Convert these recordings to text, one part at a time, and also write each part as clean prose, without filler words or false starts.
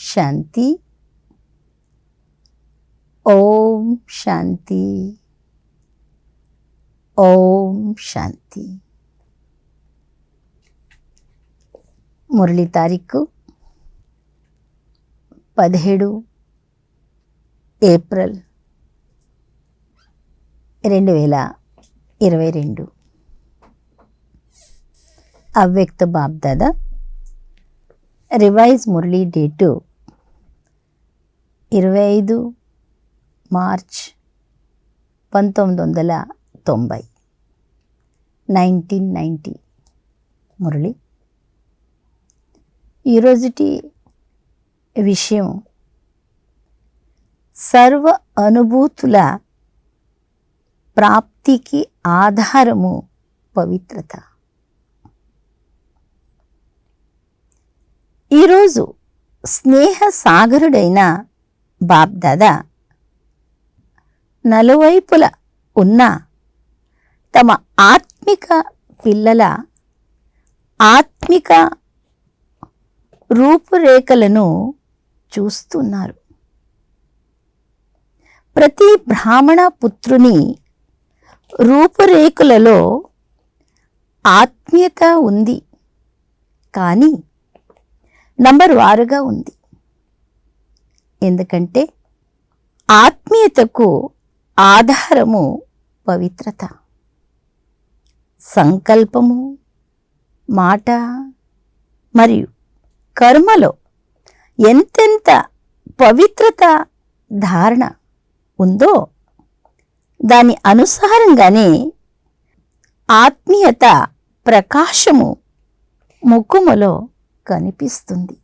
శాంతి. ఓం శాంతి. ఓం శాంతి. మురళి తారీఖు 17 April 2022. Avyakt BapDada revise Murli date 25 March 1990, 1990 Murli. ఈరోజుటి విషయం సర్వ అనుభూతుల ప్రాప్తికి ఆధారము పవిత్రత. ఈరోజు స్నేహ సాగరుడైన బాబ్దాదా నలువైపుల ఉన్న తమ ఆత్మిక పిల్లల ఆత్మిక రూపురేఖలను చూస్తున్నారు. ప్రతి బ్రాహ్మణ పుత్రుని రూపురేఖలలో ఆత్మీయత ఉంది, కానీ నంబర్ వారుగా ఉంది. ఎందుకంటే ఆత్మీయతకు ఆధారము పవిత్రత. సంకల్పము, మాట మరియు కర్మలో ఎంతెంత పవిత్రత ధారణ ఉందో దాని అనుసారంగానే ఆత్మీయత ప్రకాశము ముఖములో కనిపిస్తుంది.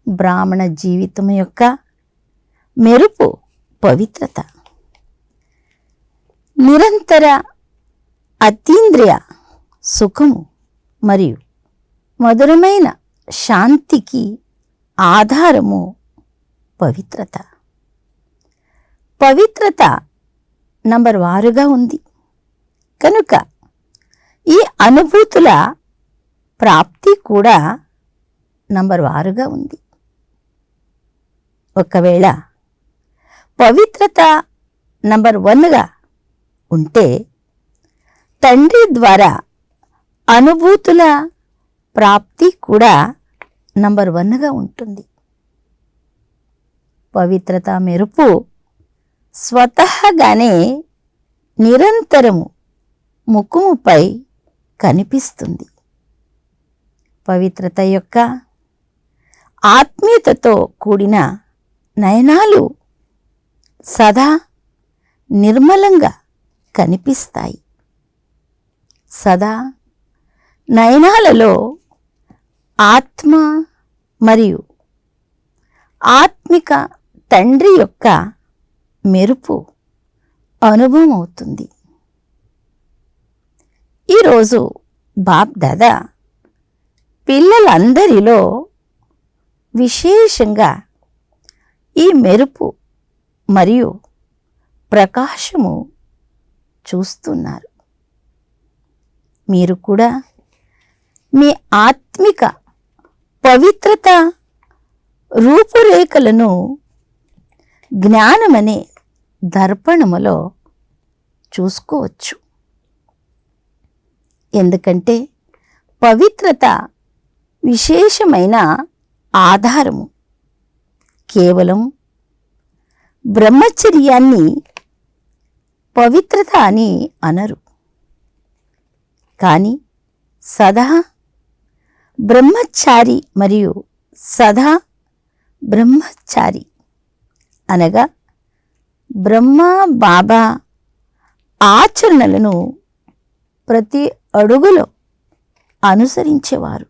బ్రాహ్మణ జీవితం యొక్క మెరుపు పవిత్రత. నిరంతర అతీంద్రియ సుఖము మరియు మధురమైన శాంతికి ఆధారము పవిత్రత. పవిత్రత నంబర్ వారుగా ఉంది కనుక ఈ అనుభూతుల ప్రాప్తి కూడా నంబర్ వారుగా ఉంది. ఒకవేళ పవిత్రత నంబర్ 1గా ఉంటే తండ్రి ద్వారా అనుభూతుల ప్రాప్తి కూడా నంబర్ 1గా ఉంటుంది. పవిత్రత మెరుపు స్వతహాగానే నిరంతరము ముఖముపై కనిపిస్తుంది. పవిత్రత యొక్క ఆత్మీయతతో కూడిన నయనాలు సదా నిర్మలంగా కనిపిస్తాయి. సదా నయనాలలో ఆత్మ మరియు ఆత్మిక తండ్రి యొక్క మెరుపు అనుభవం అవుతుంది. ఈరోజు బాబ్దాదా పిల్లలందరిలో విశేషంగా ఈ మెరుపు మరియు ప్రకాశము చూస్తున్నారు. మీరు కూడా మీ ఆత్మిక పవిత్రత రూపురేఖలను జ్ఞానమనే దర్పణములో చూసుకోవచ్చు. ఎందుకంటే పవిత్రత విశేషమైన ఆధారము. కేవలం బ్రహ్మచర్యాన్ని పవిత్రత అని అనరు, కానీ సదా బ్రహ్మచారి మరియు సదా బ్రహ్మచారి అనగా బ్రహ్మ బాబా ఆచరణలను ప్రతి అడుగులో అనుసరించేవారు.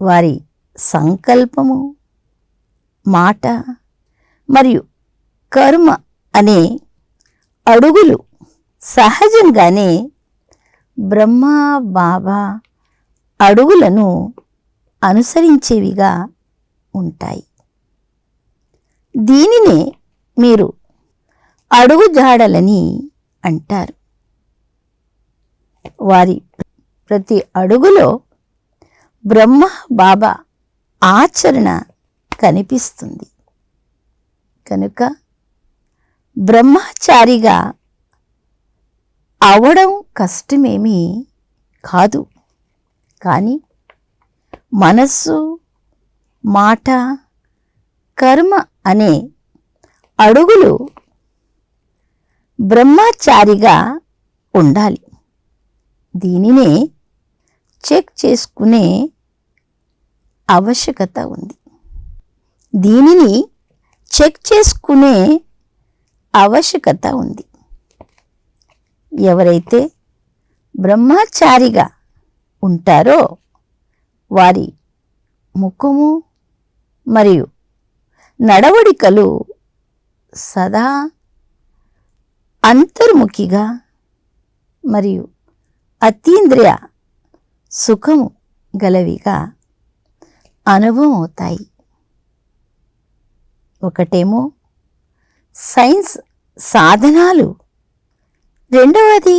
వారి సంకల్పము, మాట మరియు కర్మ అనే అడుగులు సహజంగానే బ్రహ్మ బాబా అడుగులను అనుసరించేవిగా ఉంటాయి. దీనినే మీరు అడుగుజాడలని అంటారు. వారి ప్రతి అడుగులో బ్రహ్మ బాబా ఆచరణ కనిపిస్తుంది. కనుక బ్రహ్మచారిగా అవడం కష్టమేమీ కాదు. కానీ మనస్సు, మాట, కర్మ అనే అడుగులు బ్రహ్మచారిగా ఉండాలి. దీనినే చెక్ చేసుకునే ఆవశ్యకత ఉంది. దీనిని చెక్ చేసుకునే ఆవశ్యకత ఉంది. ఎవరైతే బ్రహ్మచారిగా ఉంటారో వారి ముఖము మరియు నడవడికలు సదా అంతర్ముఖిగా మరియు అతీంద్రియ సుఖము గలవిగా అనుభవం అవుతాయి. ఒకటేమో సైన్స్ సాధనాలు, రెండవది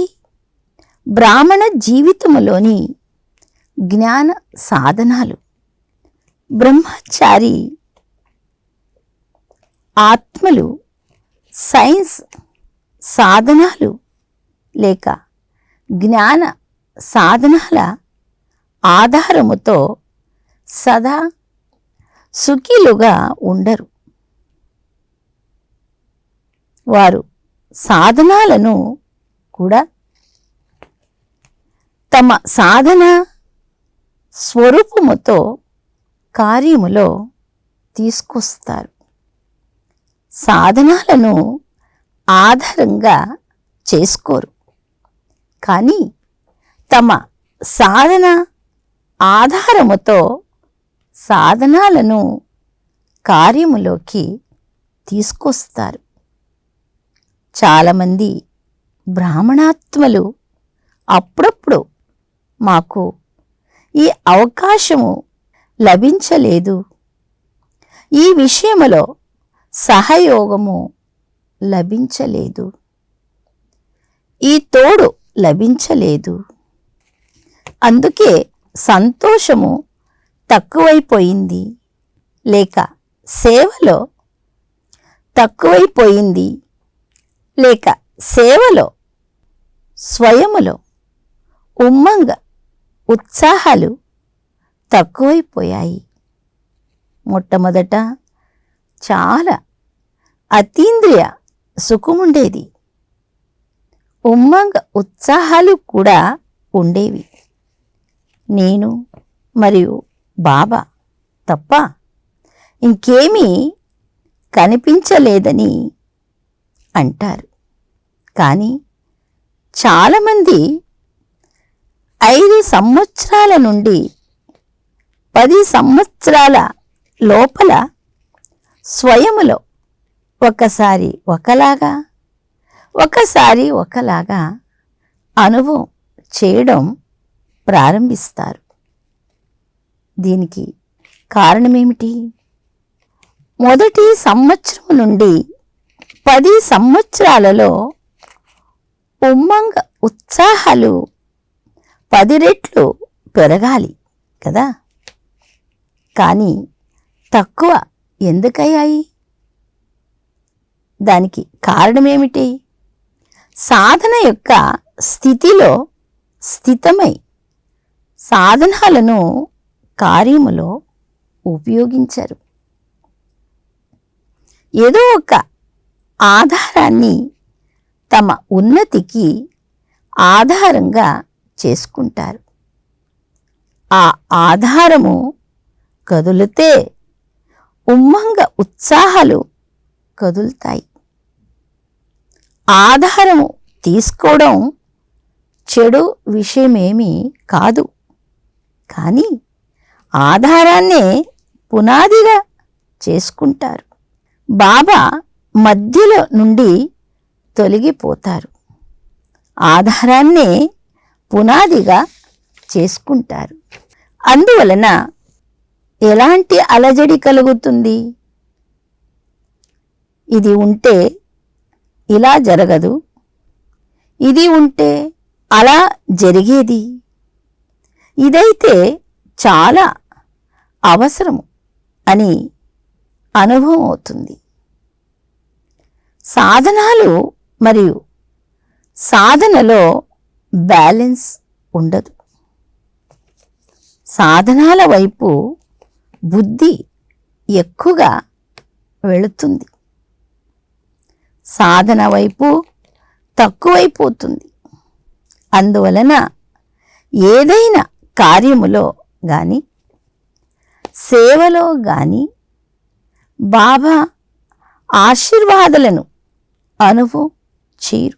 బ్రాహ్మణ జీవితములోని జ్ఞాన సాధనాలు. బ్రహ్మచారి ఆత్మలు సైన్స్ సాధనాలు లేక జ్ఞాన సాధనాల ఆధారముతో సదా సుఖీలుగా ఉండరు. వారు సాధనాలను కూడా తమ సాధన స్వరూపముతో కార్యములో తీసుకొస్తారు. సాధనాలను ఆధారంగా చేసుకోరు, కానీ తమ సాధన ఆధారముతో సాధనాలను కార్యములోకి తీసుకొస్తారు. చాలామంది బ్రాహ్మణాత్మలు అప్పుడప్పుడు మాకు ఈ అవకాశము లభించలేదు, ఈ విషయములో సహయోగము లభించలేదు, ఈ తోడు లభించలేదు, అందుకే సంతోషము తక్కువైపోయింది, లేక సేవలో తక్కువైపోయింది, లేక సేవలో స్వయములో ఉమ్మంగ ఉత్సాహాలు తక్కువైపోయాయి. మొట్టమొదట చాలా అతీంద్రియ సుఖముండేది, ఉమ్మంగ ఉత్సాహాలు కూడా ఉండేవి. నేను మరియు బాబా తప్ప ఇంకేమీ కనిపించలేదని అంటారు. కానీ చాలామంది 5 సంవత్సరాల నుండి 10 సంవత్సరాల లోపల స్వయములో ఒకసారి ఒకలాగా ఒకసారి ఒకలాగా అనుభవం చేయడం ప్రారంభిస్తారు. దీనికి కారణమేమిటి? మొదటి సంవత్సరం నుండి 10 సంవత్సరాలలో ఉమ్మంగ ఉత్సాహాలు 10 రెట్లు పెరగాలి కదా, కానీ తక్కువ ఎందుకయ్యాయి? దానికి కారణమేమిటి? సాధన యొక్క స్థితిలో స్థితమై సాధనాలను కార్యములో ఉపయోగించరు. ఏదో ఒక ఆధారాన్ని తమ ఉన్నతికి ఆధారంగా చేసుకుంటారు. ఆ ఆధారము కదులితే ఉమ్మంగ ఉత్సాహాలు కదులుతాయి. ఆధారము తీసుకోవడం చెడు విషయమేమీ కాదు, కానీ ఆధారాన్నే పునాదిగా చేసుకుంటారు. బాబా మధ్యలో నుండి తొలగిపోతారు, ఆధారాన్నే పునాదిగా చేసుకుంటారు. అందువలన ఎలాంటి అలజడి కలుగుతుంది? ఇది ఉంటే ఇలా జరగదు, ఇది ఉంటే అలా జరిగేది. ఇదైతే చాలా అవసరము అని అనుభవం అవుతుంది. సాధనాలు మరియు సాధనలో బ్యాలెన్స్ ఉండదు. సాధనాల వైపు బుద్ధి ఎక్కువగా వెళుతుంది, సాధన వైపు తక్కువైపోతుంది. అందువలన ఏదైనా కార్యములో కానీ సేవలో కానీ బాబా ఆశీర్వాదాలను అనుభవం చేయరు.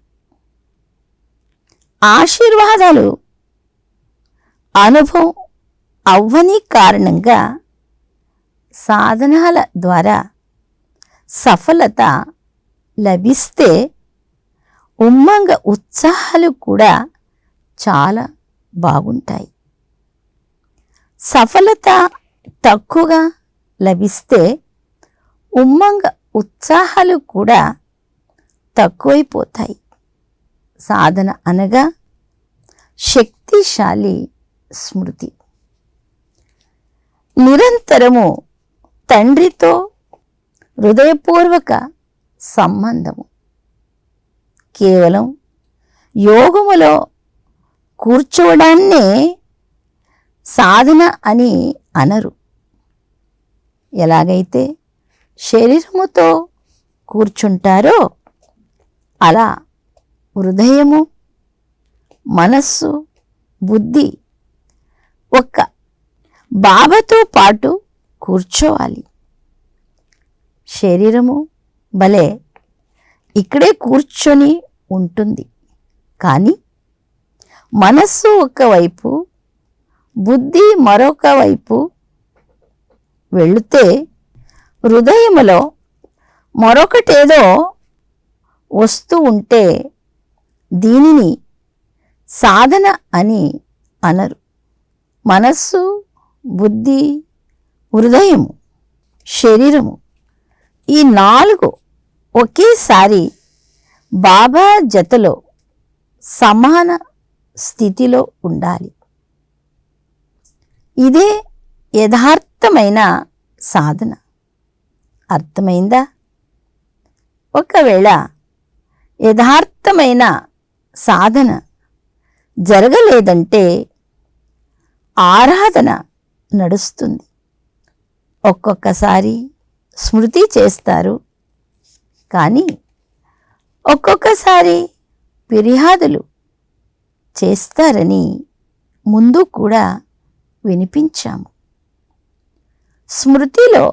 ఆశీర్వాదాలు అనుభవం అవ్వని కారణంగా సాధనాల ద్వారా సఫలత లభిస్తే ఉమ్మంగ ఉత్సాహాలు కూడా చాలా బాగుంటాయి. సఫలత తక్కువగా లభిస్తే ఉమ్మంగ ఉత్సాహాలు కూడా తక్కువైపోతాయి. సాధన అనగా శక్తిశాలి స్మృతి. నిరంతరము తండ్రితో హృదయపూర్వక సంబంధము. కేవలం యోగములో కూర్చోవడాన్నే సాధన అని అనరు. ఎలాగైతే శరీరముతో కూర్చుంటారో అలా హృదయము, మనస్సు, బుద్ధి ఒక్క బాబాతో పాటు కూర్చోవాలి. శరీరము భలే ఇక్కడే కూర్చొని ఉంటుంది, కానీ మనస్సు ఒకవైపు, బుద్ధి మరొక వైపు వెళితే హృదయములో మరొకటేదో వస్తూ ఉంటే దీనిని సాధన అని అనరు. మనస్సు, బుద్ధి, హృదయము, శరీరము ఈ నాలుగు ఒకేసారి బాబా జతలో సమాన స్థితిలో ఉండాలి. ఇదే యథార్థమైన సాధన. అర్థమైందా? ఒకవేళ యథార్థమైన సాధన జరగలేదంటే ఆరాధన నడుస్తుంది. ఒక్కొక్కసారి స్మృతి చేస్తారు, కానీ ఒక్కొక్కసారి ఫిర్యాదులు చేస్తారని ముందు కూడా వినిపించాము. స్మృతిలో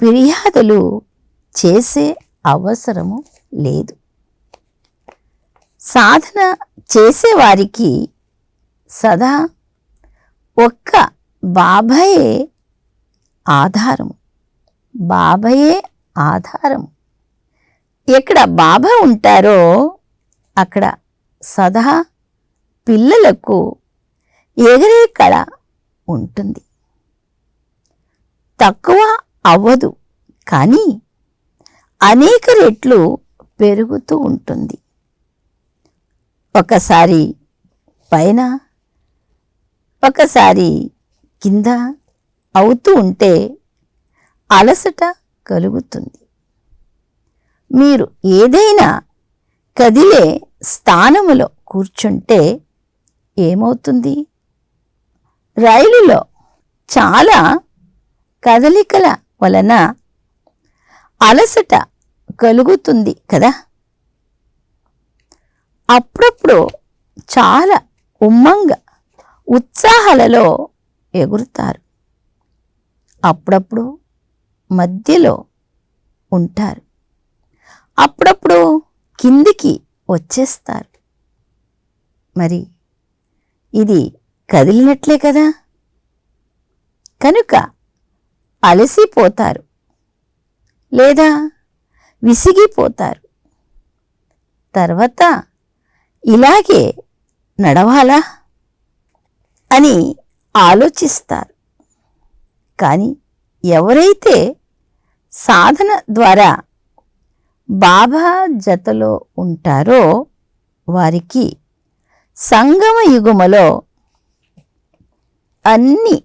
ఫిర్యాదులు చేసే అవసరము లేదు. సాధన చేసేవారికి సదా ఒక్క బాబాయే ఆధారము. బాబాయే ఆధారము. ఎక్కడ బాబా ఉంటారో అక్కడ సదా పిల్లలకు ఎగిరే కళ ఉంటుంది. తక్కువ అవ్వదు, కానీ అనేక రెట్లు పెరుగుతూ ఉంటుంది. ఒకసారి పైన, ఒకసారి కింద అవుతూ ఉంటే అలసట కలుగుతుంది. మీరు ఏదైనా కదిలే స్థానములో కూర్చుంటే ఏమవుతుంది? రైలులో చాలా కదలికల వలన అలసట కలుగుతుంది కదా. అప్పుడప్పుడు చాలా ఉమ్మంగ ఉత్సాహాలలో ఎగురుతారు, అప్పుడప్పుడు మధ్యలో ఉంటారు, అప్పుడప్పుడు కిందికి వచ్చేస్తారు. మరి ఇది కదిలినట్లే కదా. కనుక అలసిపోతారు లేదా విసిగిపోతారు. తర్వాత ఇలాగే నడవాలా అని ఆలోచిస్తారు. కానీ ఎవరైతే సాధన ద్వారా బాబా జతలో ఉంటారో వారికి సంగమ యుగములో అన్ని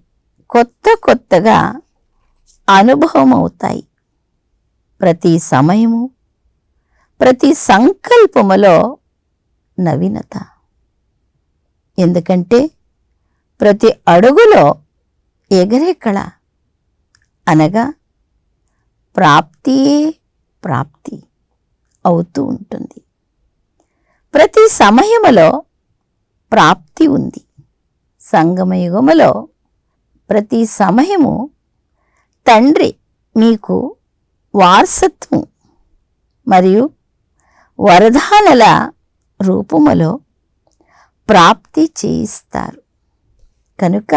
కొత్త కొత్తగా అనుభవం అవుతాయి. ప్రతి సమయము, ప్రతి సంకల్పములో నవీనత. ఎందుకంటే ప్రతి అడుగులో ఎగరే కళ, అనగా ప్రాప్తియే ప్రాప్తి అవుతూ ఉంటుంది. ప్రతి సమయములో ప్రాప్తి ఉంది. సంగమయుగములో ప్రతి సమయము తండ్రి మీకు వారసత్వం మరియు వరదానల రూపములో ప్రాప్తి చేయిస్తారు. కనుక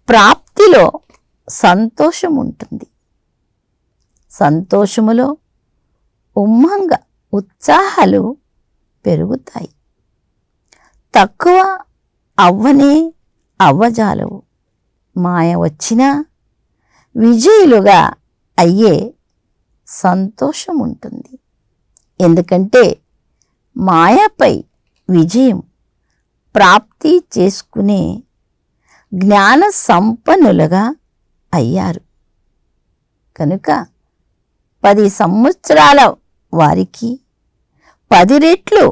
ప్రాప్తిలో సంతోషం ఉంటుంది. సంతోషములో ఉమ్మంగ ఉత్సాహాలు పెరుగుతాయి. తక్కువ అవ్వనే అవ్వజాలవు. మాయ వచ్చినా విజయులుగా అయ్యే సంతోషం ఉంటుంది. ఎందుకంటే మాయపై విజయం ప్రాప్తి చేసుకునే జ్ఞాన సంపన్నులుగా అయ్యారు. కనుక 10 సంవత్సరాల వారికి 10 రెట్లు,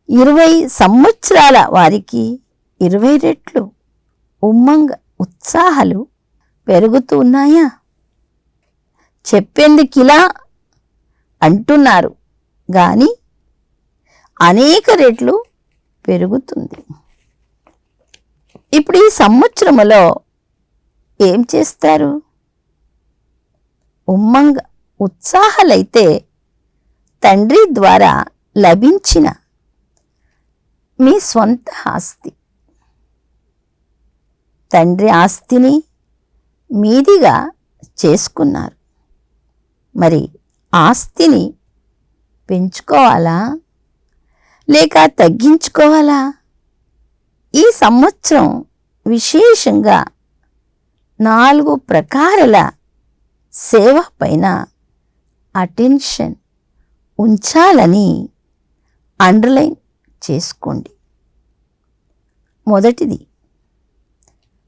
20 సంవత్సరాల వారికి 20 రెట్లు ఉమ్మంగ ఉత్సాహాలు పెరుగుతూ ఉన్నాయా? చెప్పేందుకిలా అంటున్నారు కానీ అనేక రెట్లు పెరుగుతుంది. ఇప్పుడు ఈ సంవత్సరములో ఏం చేస్తారు? ఉమ్మంగ ఉత్సాహాలైతే తండ్రి ద్వారా లభించిన మీ స్వంత ఆస్తి. తండ్రి ఆస్తిని మీదిగా చేసుకున్నారు. మరి ఆస్తిని పెంచుకోవాలా లేక తగ్గించుకోవాలా? ఈ సంవత్సరం విశేషంగా 4 ప్రకారాల సేవ పైన అటెన్షన్ ఉంచాలని అండర్లైన్ చేసుకోండి. మొదటిది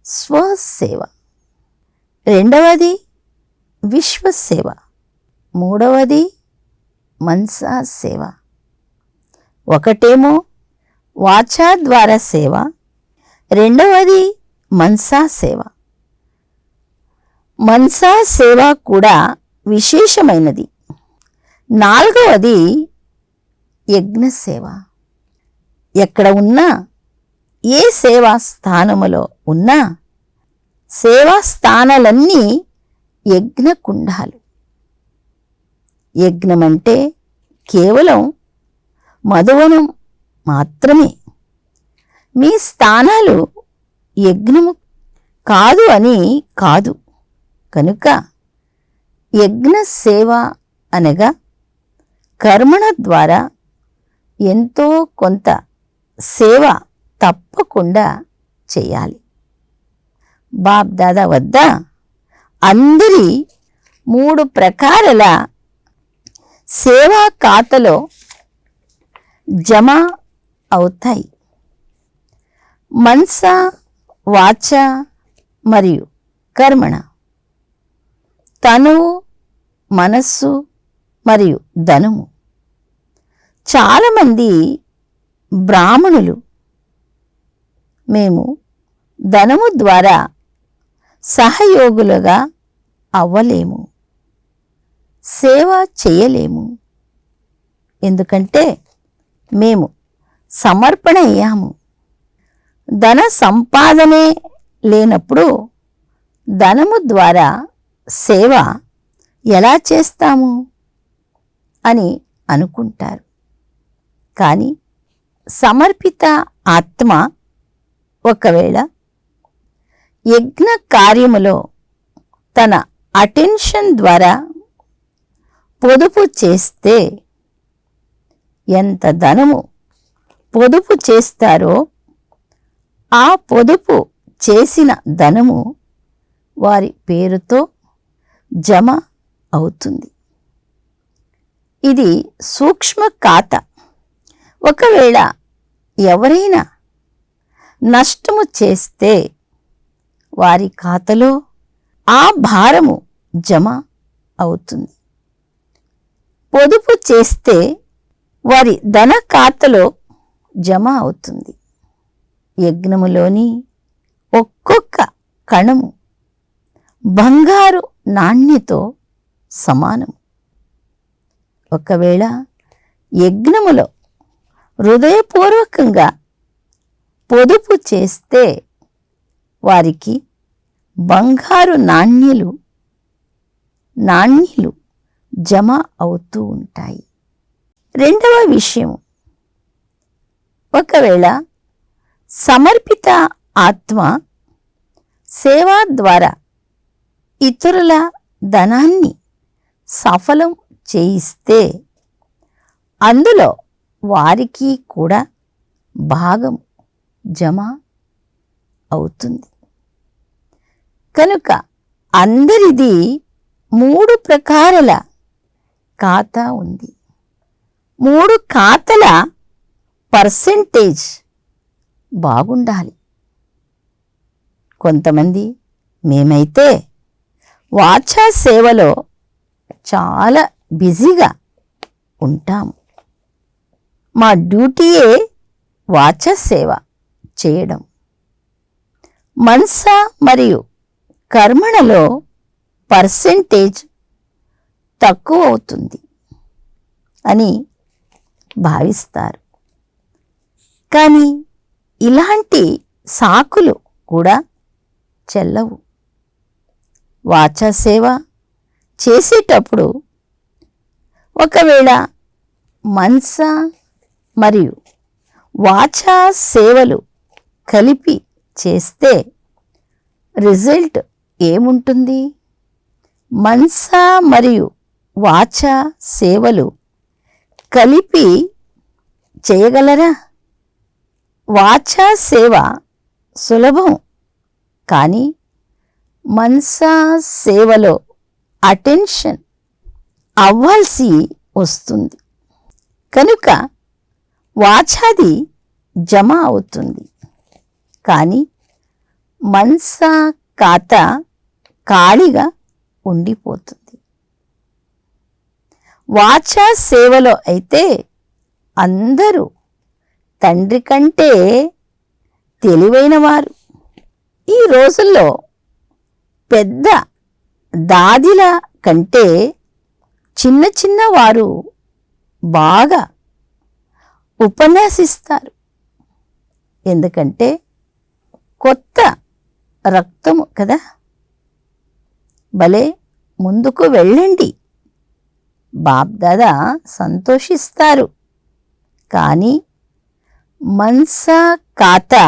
స్వసేవ, రెండవది విశ్వసేవ, మూడవది మనసా సేవ. ఒకటేమో వాచా ద్వారా సేవ, రెండవది మనసా సేవ. మనసా సేవ కూడా విశేషమైనది. నాలుగవది యజ్ఞ సేవ. ఎక్కడ ఉన్నా, ఏ సేవా స్థానములో ఉన్నా సేవా స్థానాలన్నీ యజ్ఞకుండాలు. యజ్ఞమంటే కేవలం మధువనం మాత్రమే. మీ స్థానాలు యజ్ఞము కాదు అని కాదు. కనుక యజ్ఞ సేవ అనగా కర్మణ ద్వారా ఎంతో కొంత సేవ తప్పకుండా చేయాలి. బాప్ దాదా వద్ద అందరి 3 ప్రకారాల సేవా ఖాతాలో జమ అవుతాయి. మనస, వాచ మరియు కర్మణ, తనువు, మనస్సు మరియు ధనము. చాలామంది బ్రాహ్మణులు మేము ధనము ద్వారా సహయోగులుగా అవ్వలేము, సేవ చేయలేము. ఎందుకంటే మేము సమర్పణ అయ్యాము. ధన సంపాదనే లేనప్పుడు ధనము ద్వారా సేవ ఎలా చేస్తాము అని అనుకుంటారు. కానీ సమర్పిత ఆత్మ ఒకవేళ యజ్ఞ కార్యములో తన అటెన్షన్ ద్వారా పొదుపు చేస్తే ఎంత ధనము పొదుపు చేస్తారో ఆ పొదుపు చేసిన ధనము వారి పేరుతో జమ అవుతుంది. ఇది సూక్ష్మ ఖాతా. ఒకవేళ ఎవరైనా నష్టము చేస్తే వారి ఖాతాలో ఆ భారము జమ అవుతుంది. పొదుపు చేస్తే వారి ధన ఖాతాలో జమ అవుతుంది. యజ్ఞములోని ఒక్కొక్క కణము బంగారు నాణ్యతో సమానము. ఒకవేళ యజ్ఞములో హృదయపూర్వకంగా పొదుపు చేస్తే వారికి బంగారు నాణ్యాలు జమ అవుతూ ఉంటాయి. రెండవ విషయం, ఒకవేళ సమర్పిత ఆత్మ సేవ ద్వారా ఇతరుల ధనాన్ని సఫలం చేయిస్తే అందులో వారికి కూడా భాగం జమ అవుతుంది. కనుక అందరిది 3 ప్రకారాల ఖాతా ఉంది. 3 ఖాతాల పర్సెంటేజ్ బాగుండాలి. కొంతమంది మేమైతే వాచా సేవలో చాలా బిజీగా ఉంటాము. మా డ్యూటీయే వాచా సేవ చేయడం. మనస మరియు కర్మణలో పర్సెంటేజ్ తక్కువ అవుతుంది అని భావిస్తారు. కానీ ఇలాంటి సాకులు కూడా చెల్లవు. వాచా సేవ చేసేటప్పుడు ఒకవేళ మనస మరియు వాచా సేవలు కలిపి చేస్తే రిజల్ట్ ఏముంటుంది? మనస మరియు వాచా సేవలు కలిపి చేయగలరా? వాచా సేవ సులభం, కానీ మనస సేవలో అటెన్షన్ అవ్వాల్సి వస్తుంది. కనుక వాచాది జమ అవుతుంది, కానీ మనస ఖాతా ఖాళీగా ఉండిపోతుంది. వాచా సేవలో అయితే అందరూ తండ్రి కంటే తెలివైన వారు. ఈ రోజుల్లో పెద్ద దాదిల కంటే చిన్న వారు బాగా ఉపన్యాసిస్తారు. ఎందుకంటే కొత్త రక్తము కదా. భలే ముందుకు వెళ్ళండి, బాప్దాదా సంతోషిస్తారు. కానీ మనస ఖాతా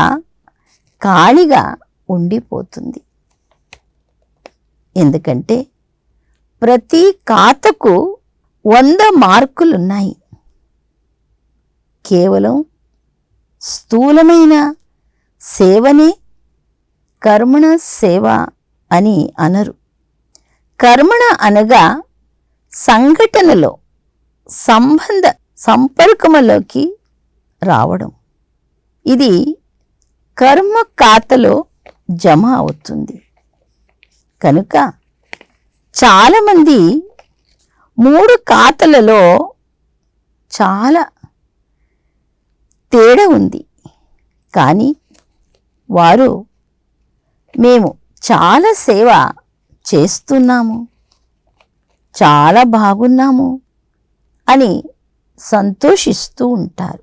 ఖాళీగా ఉండిపోతుంది. ఎందుకంటే ప్రతి ఖాతాకు 100 మార్కులున్నాయి. కేవలం స్థూలమైన సేవనే కర్మణ సేవ అని అనరు. కర్మణ అనగా సంఘటనలో సంపర్కములోకి రావడం. ఇది కర్మ ఖాతాలో జమ అవుతుంది. కనుక చాలామంది 3 ఖాతాలలో చాలా తేడా ఉంది. కానీ వారు మేము చాలా సేవ చేస్తున్నాము, చాలా బాగున్నాము అని సంతోషిస్తూ ఉంటారు.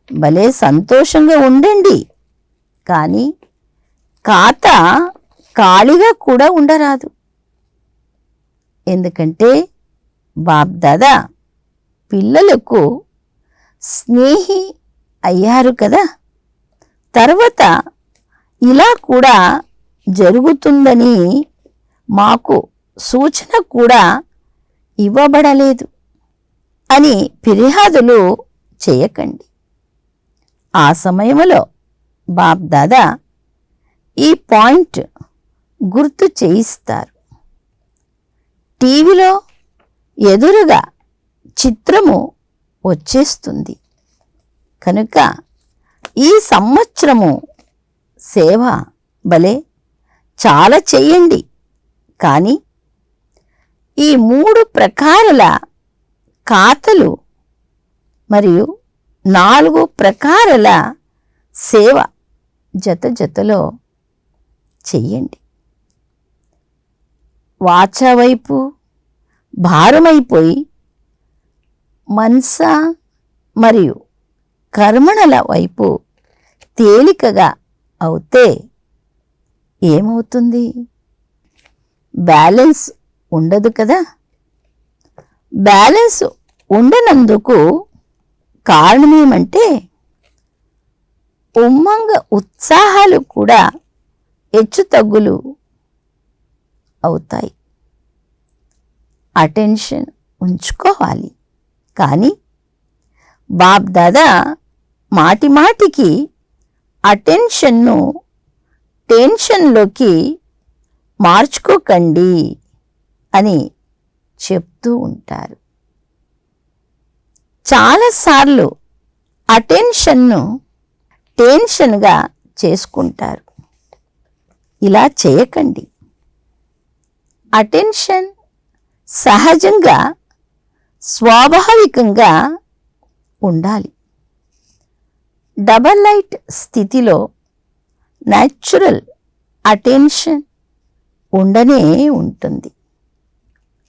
భలే సంతోషంగా ఉండండి, కానీ ఖాతా ఖాళీగా కూడా ఉండరాదు. ఎందుకంటే బాప్దాదా పిల్లలకు స్నేహి అయ్యారు కదా. తర్వాత ఇలా కూడా జరుగుతుందని మాకు సూచన కూడా ఇవ్వబడలేదు అని ఫిర్యాదులు చేయకండి. ఆ సమయంలో బాప్దాదా ఈ పాయింట్ గుర్తు చేయిస్తారు. టీవీలో ఎదురుగా చిత్రము వచ్చేస్తుంది. కనుక ఈ సంవత్సరము సేవ భలే చాలా చెయ్యండి, కానీ ఈ 3 ప్రకారాల ఖాతలు మరియు 4 ప్రకారాల సేవ జతలో చెయ్యండి. వాచ వైపు భారమైపోయి మనస మరియు కర్మణల వైపు తేలికగా అవుతే ఏమవుతుంది? బ్యాలెన్స్ ఉండదు కదా. బ్యాలెన్స్ ఉండనందుకు కారణమేమంటే ఉమ్మంగ ఉత్సాహాలు కూడా హెచ్చుతగ్గులు అవుతాయి. అటెన్షన్ ఉంచుకోవాలి, కానీ బాప్ దాదా మాటిమాటికి అటెన్షన్ను టెన్షన్లోకి మార్చుకోకండి అని చెప్తూ ఉంటారు. చాలాసార్లు అటెన్షన్ను టెన్షన్గా చేసుకుంటారు. ఇలా చేయకండి. అటెన్షన్ సహజంగా స్వాభావికంగా ఉండాలి. డబల్ లైట్ స్థితిలో న్యాచురల్ అటెన్షన్ ఉండనే ఉంటుంది.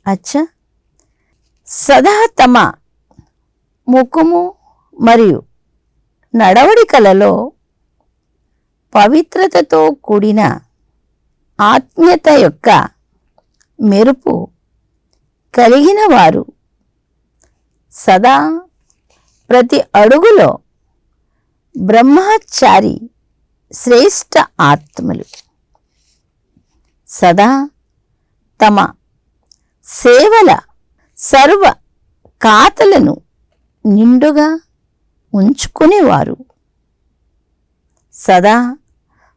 అచ్చా, సదా తమ ముఖము మరియు నడవడికలలో పవిత్రతతో కూడిన ఆత్మీయత యొక్క మెరుపు కలిగిన వారు సదా ప్రతి అడుగులో బ్రహ్మచారి శ్రేష్ఠ ఆత్మలు సదా తమ సేవల సర్వ ఖాతలను నిండుగా ఉంచుకునేవారు సదా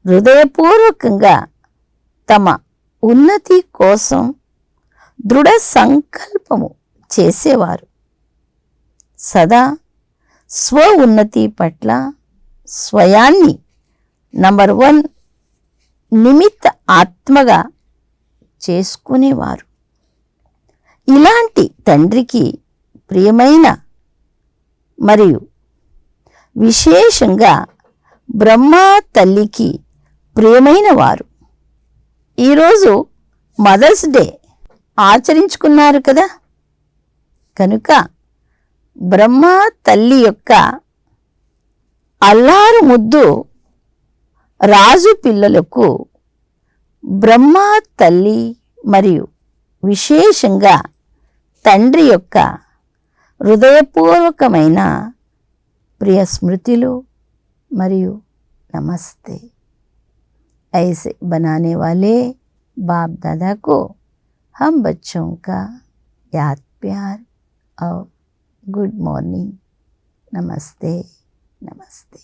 హృదయపూర్వకంగా తమ ఉన్నతి కోసం దృఢ సంకల్పము చేసేవారు సదా స్వ ఉన్నతి పట్ల స్వయాన్ని నంబర్ 1 నిమిత్త ఆత్మగా చేసుకునేవారు. ఇలాంటి తండ్రికి ప్రియమైన మరియు విశేషంగా బ్రహ్మ తల్లికి ప్రియమైన వారు ఈరోజు మదర్స్ డే ఆచరించుకున్నారు కదా. కనుక బ్రహ్మ తల్లి యొక్క అల్లారు ముద్దు రాజు పిల్లలకు బ్రహ్మ తల్లి మరియు విశేషంగా తండ్రి యొక్క హృదయపూర్వకమైన ప్రియ స్మృతిలు మరియు నమస్తే. ऐसे बनाने वाले बाप दादा को हम बच्चों का याद प्यार और गुड మార్నింగ్ నమస్తే నమస్తే.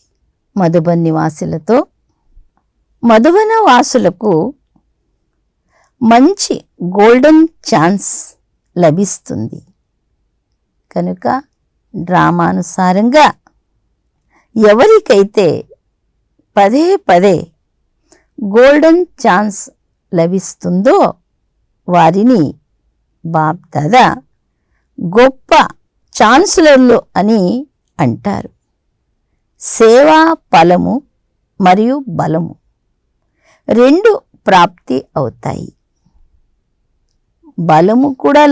మధుబన్ నివాసులతో మధువన వాసులకు మంచి గోల్డెన్ ఛాన్స్ లభిస్తుంది. కనుక డ్రామానుసారంగా ఎవరికైతే పదే పదే గోల్డెన్ ఛాన్స్ లభిస్తుందో వారిని బాప్ దాదా గొప్ప ఛాన్సులర్లు అని అంటారు. సేవా ఫలము మరియు బలము 2 ప్రాప్తి అవుతాయి. బలము కూడా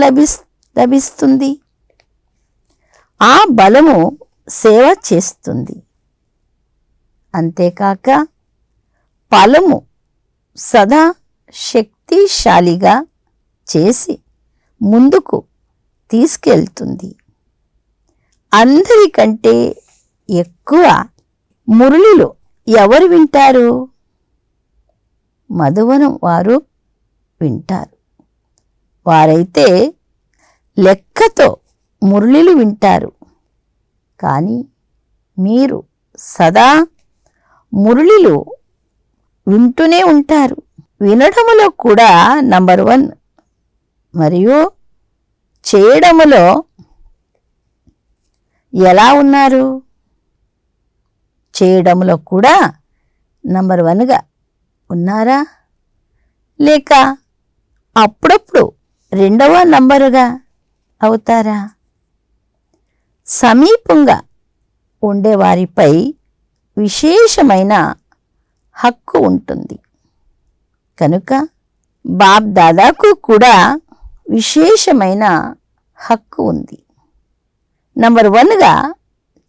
లభిస్తుంది. ఆ బలము సేవ చేస్తుంది. అంతేకాక ఫలము సదా శక్తిశాలిగా చేసి ముందుకు తీసుకెళ్తుంది. అందరికంటే ఎక్కువ మురళిలు ఎవరు వింటారు? మధువనం వారు వింటారు. వారైతే లెక్కతో మురళిలు వింటారు. కానీ మీరు సదా మురళిలు వింటూనే ఉంటారు. వినడములో కూడా నంబర్ 1 మరియు చేయడములో ఎలా ఉన్నారు? చేయడంలో కూడా నంబర్ 1గా ఉన్నారా? లేక అప్పుడప్పుడు రెండవ నంబరుగా అవుతారా? సమీపంగా ఉండేవారిపై విశేషమైన హక్కు ఉంటుంది కనుక బాప్ దాదాకు కూడా విశేషమైన హక్కు ఉంది. నంబర్ 1గా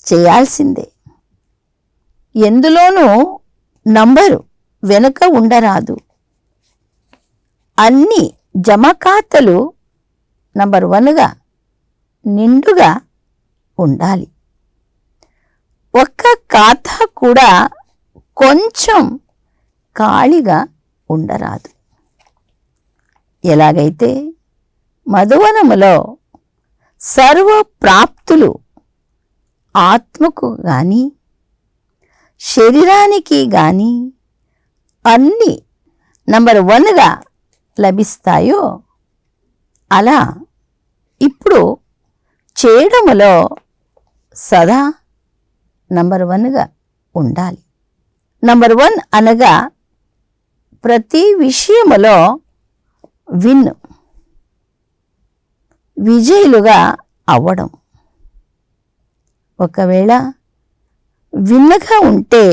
చేయాల్సిందే. ఎందులోనూ నంబరు వెనుక ఉండరాదు. అన్ని జమఖాతలు నంబర్ 1గా నిండుగా ఉండాలి. ఒక్క ఖాతా కూడా కొంచెం ఖాళీగా ఉండరాదు. ఎలాగైతే మధువనములో సర్వ ప్రాప్తులు ఆత్మకు గాని శరీరానికి గాని అన్నీ నంబర్ 1గా లభిస్తాయో అలా ఇప్పుడు చేయడములో సదా నంబర్ 1గా ఉండాలి. నంబర్ 1 అనగా ప్రతి విషయములో విజయులుగా అవ్వడం. ఒకవేళ విన్నగా ఉంటే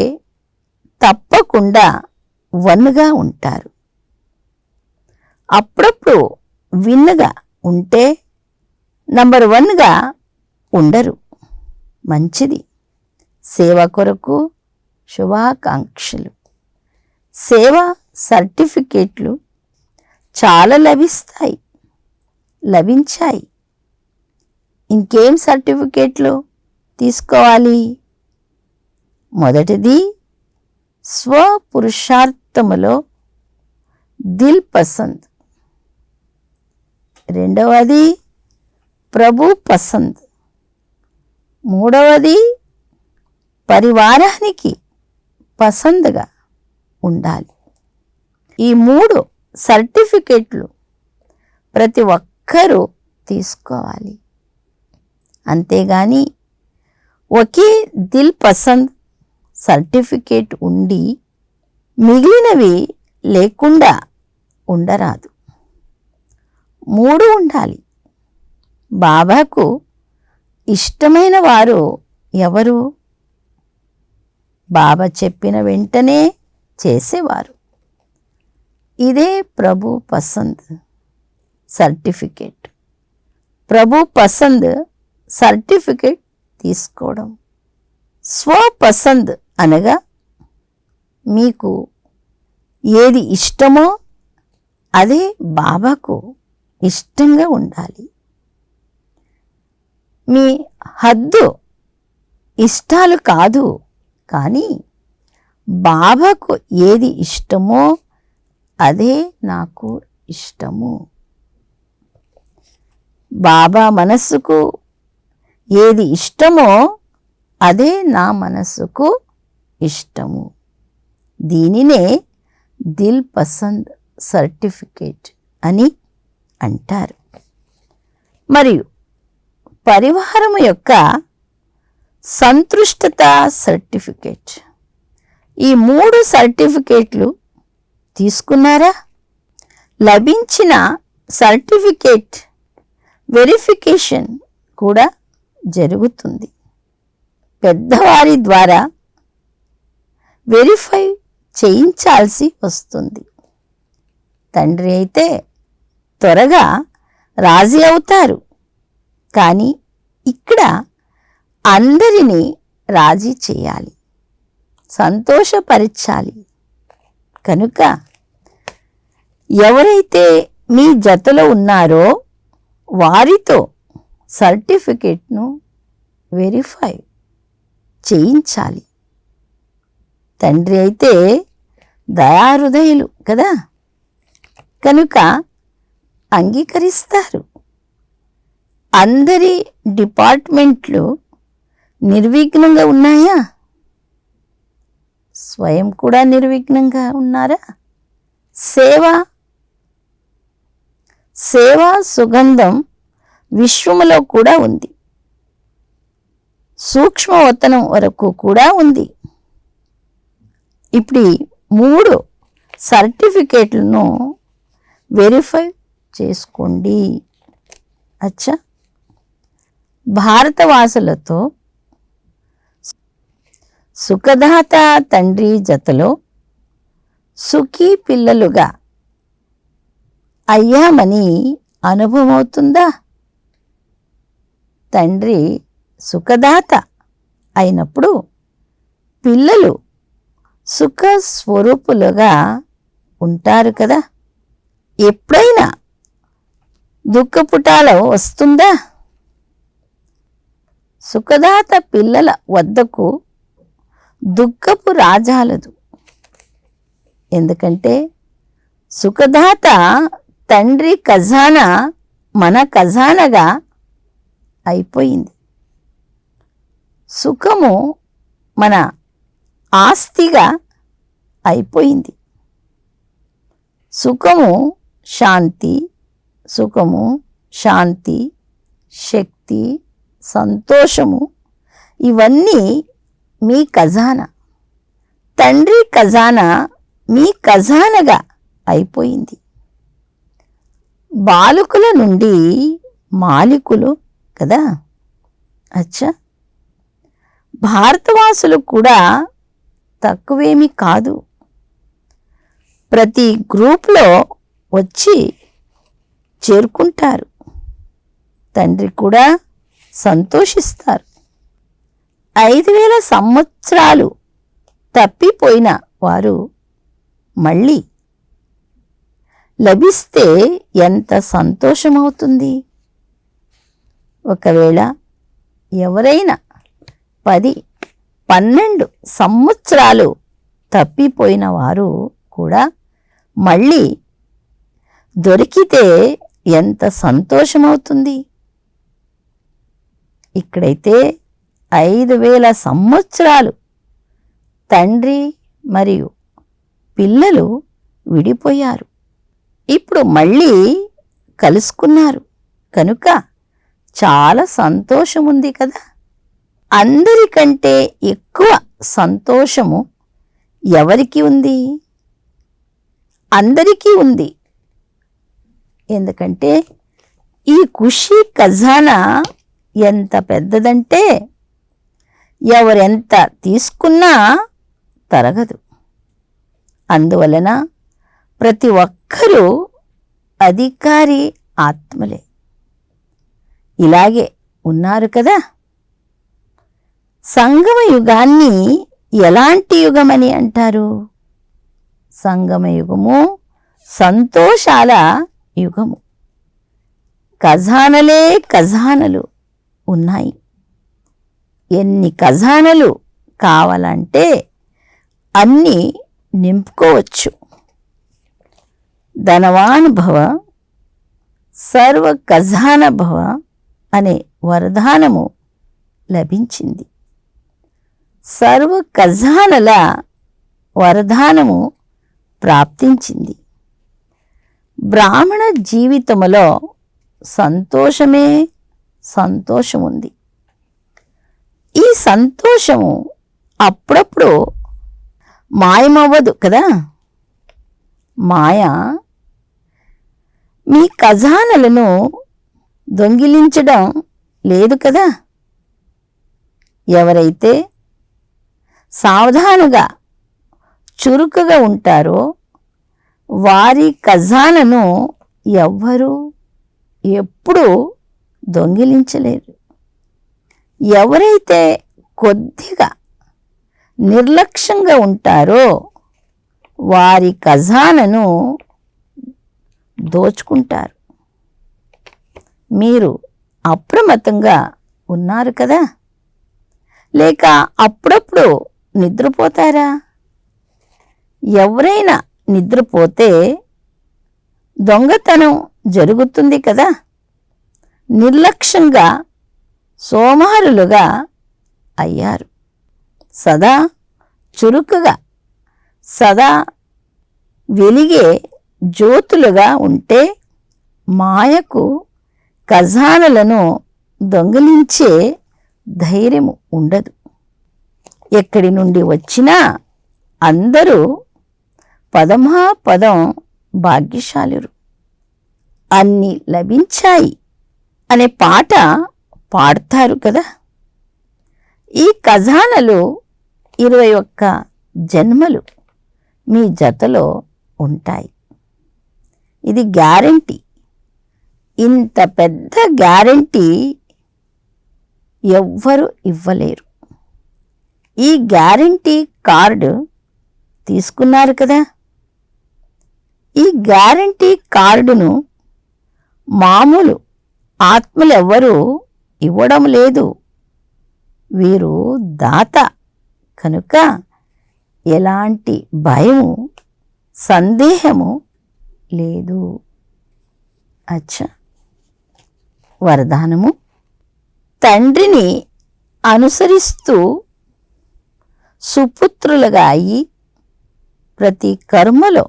తప్పకుండా 1గా ఉంటారు. అప్పుడప్పుడు విన్నగా ఉంటే నంబర్ 1గా ఉండరు. మంచిది. సేవ కొరకు శుభాకాంక్షలు. సేవా సర్టిఫికేట్లు చాలా లభించాయి. ఇంకేం సర్టిఫికేట్లు తీసుకోవాలి? మొదటిది స్వపురుషార్థములో దిల్ పసంద్, రెండవది ప్రభు పసంద్, మూడవది పరివారానికి పసందుగా ఉండాలి. ఈ 3 సర్టిఫికేట్లు ప్రతి ఒక్కరూ తీసుకోవాలి. అంతేగాని ఒకే దిల్ పసంద్ సర్టిఫికేట్ ఉండి మిగిలినవి లేకుండా ఉండరాదు. 3 ఉండాలి. బాబాకు ఇష్టమైన వారు ఎవరు? బాబా చెప్పిన వెంటనే చేసేవారు. ఇదే ప్రభు పసంద్ సర్టిఫికేట్. ప్రభు పసంద్ సర్టిఫికేట్ తీసుకోవడం. స్వపసంద్ అనగా మీకు ఏది ఇష్టమో అదే బాబాకు ఇష్టంగా ఉండాలి. మీ హద్దు ఇష్టాలు కాదు, కానీ బాబాకు ఏది ఇష్టమో అదే నాకు ఇష్టము. బాబా మనస్సుకు ఏది ఇష్టమో అదే నా మనస్సుకు ఇష్టము. దీనినే దిల్ పసంద్ సర్టిఫికేట్ అని అంటారు. మరియు పరివారము యొక్క సంతృష్టత సర్టిఫికేట్. ఈ 3 సర్టిఫికేట్లు తీసుకున్నారా? లభించిన సర్టిఫికేట్ వెరిఫికేషన్ కూడా జరుగుతుంది. పెద్దవారి ద్వారా వెరిఫై చేయించాల్సి వస్తుంది. తండ్రి అయితే త్వరగా రాజీ అవుతారు, కానీ ఇక్కడ అందరినీ రాజీ చేయాలి, సంతోషపరచాలి. కనుక ఎవరైతే మీ జతలో ఉన్నారో వారితో సర్టిఫికేట్ను వెరిఫై చేయించాలి. తండ్రి అయితే దయాహృదయులు కదా, కనుక అంగీకరిస్తారు. అందరి డిపార్ట్మెంట్లు నిర్విఘ్నంగా ఉన్నాయా? స్వయం కూడా నిర్విఘ్నంగా ఉన్నారా? సేవా సుగంధం విశ్వములో కూడా ఉంది, సూక్ష్మవతనం వరకు కూడా ఉంది. ఇప్పుడు 3 సర్టిఫికేట్లను వెరిఫై చేసుకోండి. అచ్చా, భారతవాసులతో సుఖదాత తండ్రి జతలో సుఖీ పిల్లలుగా అయ్యామని అనుభవమవుతుందా? తండ్రి సుఖదాత అయినప్పుడు పిల్లలు సుఖ స్వరూపులుగా ఉంటారు కదా. ఎప్పుడైనా దుఃఖపుటాల వస్తుందా? సుఖదాత పిల్లల వద్దకు దుఃఖపు రాజాలదు. ఎందుకంటే సుఖదాత తండ్రి ఖజానా మన ఖజానాగా అయిపోయింది. సుఖము మన ఆస్తిగా అయిపోయింది. సుఖము శాంతి, సుఖము శాంతి, శక్తి, సంతోషము ఇవన్నీ మీ ఖజానా. తండ్రి ఖజానా మీ ఖజానాగా అయిపోయింది. బాలకుల నుండి మాలికులు కదా. అచ్చా, భారతవాసులు కూడా తక్కువేమీ కాదు. ప్రతి గ్రూప్లో వచ్చి చేరుకుంటారు. తండ్రి కూడా సంతోషిస్తారు. 5000 సంవత్సరాలు తప్పిపోయిన వారు మళ్ళీ లభిస్తే ఎంత సంతోషమవుతుంది. ఒకవేళ ఎవరైనా 10-12 సంవత్సరాలు తప్పిపోయిన వారు కూడా మళ్ళీ దొరికితే ఎంత సంతోషమవుతుంది. ఇక్కడైతే 5000 సంవత్సరాలు తండ్రి మరియు పిల్లలు విడిపోయారు. ఇప్పుడు మళ్ళీ కలుసుకున్నారు కనుక చాలా సంతోషం ఉంది కదా. అందరికంటే ఎక్కువ సంతోషము ఎవరికి ఉంది? అందరికీ ఉంది. ఎందుకంటే ఈ ఖుషీ ఖజానా ఎంత పెద్దదంటే ఎవరెంత తీసుకున్నా తరగదు. అందువలన ప్రతి ఒక్కరూ అధికారి ఆత్మలే. ఇలాగే ఉన్నారు కదా. సంగమ యుగాన్ని ఎలాంటి యుగమని అంటారు? సంగమ యుగము సంతోషాల యుగము. ఖజానలే ఖజానలు ఉన్నాయి. ఎన్ని ఖజానలు కావాలంటే అన్నీ నింపుకోవచ్చు. ధనవాన్ భవ, సర్వ ఖజాన భవ అనే వరదానము లభించింది. సర్వ ఖజానల వరదానము ప్రాప్తించింది. బ్రాహ్మణ జీవితములో సంతోషమే సంతోషముంది. ఈ సంతోషము అప్పుడప్పుడు మాయమవ్వదు కదా. మాయ మీ ఖజానలను దొంగిలించడం లేదు కదా. ఎవరైతే సావధానంగా చురుకుగా ఉంటారో వారి ఖజానను ఎవ్వరూ ఎప్పుడూ దొంగిలించలేరు. ఎవరైతే కొద్దిగా నిర్లక్ష్యంగా ఉంటారో వారి ఖజానను దోచుకుంటారు. మీరు అప్రమత్తంగా ఉన్నారు కదా. లేక అప్పుడప్పుడు నిద్రపోతారా? ఎవరైనా నిద్రపోతే దొంగతనం జరుగుతుంది కదా. నిర్లక్ష్యంగా సోమారులుగా అయ్యారు. సదా చురుకుగా సదా వెలిగే జ్యోతులుగా ఉంటే మాయకు ఖజానలను దొంగిలించే ధైర్యము ఉండదు. ఎక్కడి నుండి వచ్చినా అందరూ పదమా పదం భాగ్యశాలురు. అన్నీ లభించాయి అనే పాట పాడతారు కదా. ఈ ఖజానాలు 21 జన్మలు మీ జతలో ఉంటాయి. ఇది గ్యారంటీ. ఇంత పెద్ద గ్యారంటీ ఎవ్వరు ఇవ్వలేరు. ఈ గ్యారంటీ కార్డు తీసుకున్నారు కదా. ఈ గ్యారంటీ కార్డును మామూలు ఆత్మలు ఎవ్వరూ ఇవ్వడం లేదు. వీరు దాత కనుక ఎలాంటి భయము సందేహము లేదు. అచ్చా, వరదానము. తండ్రిని అనుసరిస్తూ సుపుత్రులుగా అయి ప్రతి కర్మలో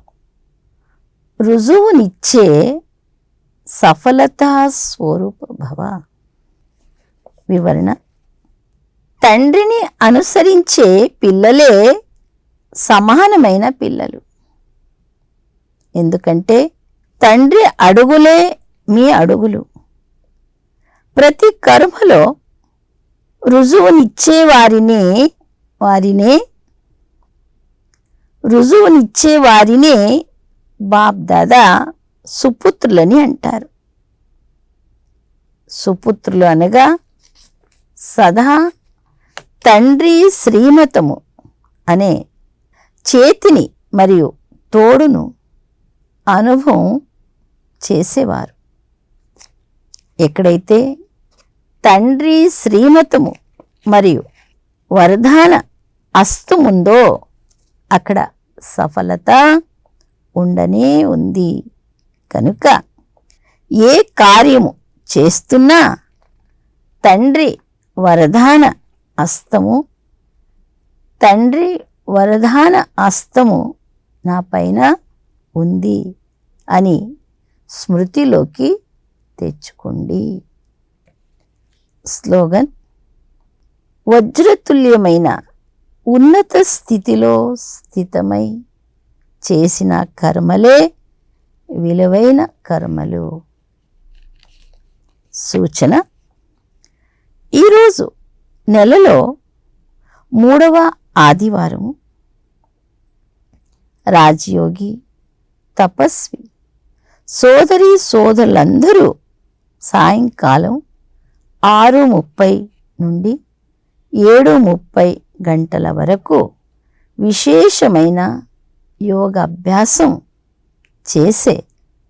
రుజువునిచ్చే సఫలతా స్వరూప భవ. వివరణ: తండ్రిని అనుసరించే పిల్లలే సమానమైన పిల్లలు. ఎందుకంటే తండ్రి అడుగులే మీ అడుగులు. ప్రతి కర్మలో రుజువునిచ్చే వారినే బాప్ దాదా సుపుత్రులని అంటారు. సుపుత్రులు అనగా సదా తండ్రి శ్రీమతము అనే చేతిని మరియు తోడును అనుభవం చేసేవారు. ఎక్కడైతే తండ్రి శ్రీమతము మరియు వరదాన అస్తముందో అక్కడ సఫలత ఉండనే ఉంది. కనుక ఏ కార్యము చేస్తున్నా తండ్రి వరదాన అస్తము నా పైన ఉంది అని స్మృతిలోకి తెచ్చుకోండి. స్లోగన్: వజ్రతుల్యమైన ఉన్నత స్థితిలో స్థితమై చేసిన కర్మలే విలువైన కర్మలు. సూచన: ఈరోజు నెలలో 3వ ఆదివారము. రాజయోగి తపస్వి సోదరీ సోదరులందరూ సాయంకాలం 6:30 నుండి 7:30 గంటల వరకు విశేషమైన యోగాభ్యాసం చేసే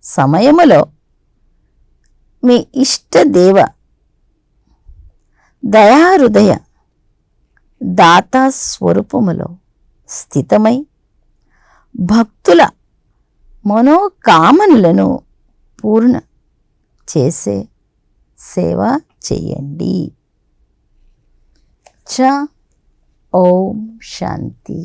సమయములో మీ ఇష్టదేవ దయాహృదయ దాతా స్వరూపములో స్థితమై భక్తుల మనోకామనలను పూర్ణ చేసే సేవ చేయండి. ఓం శాంతి.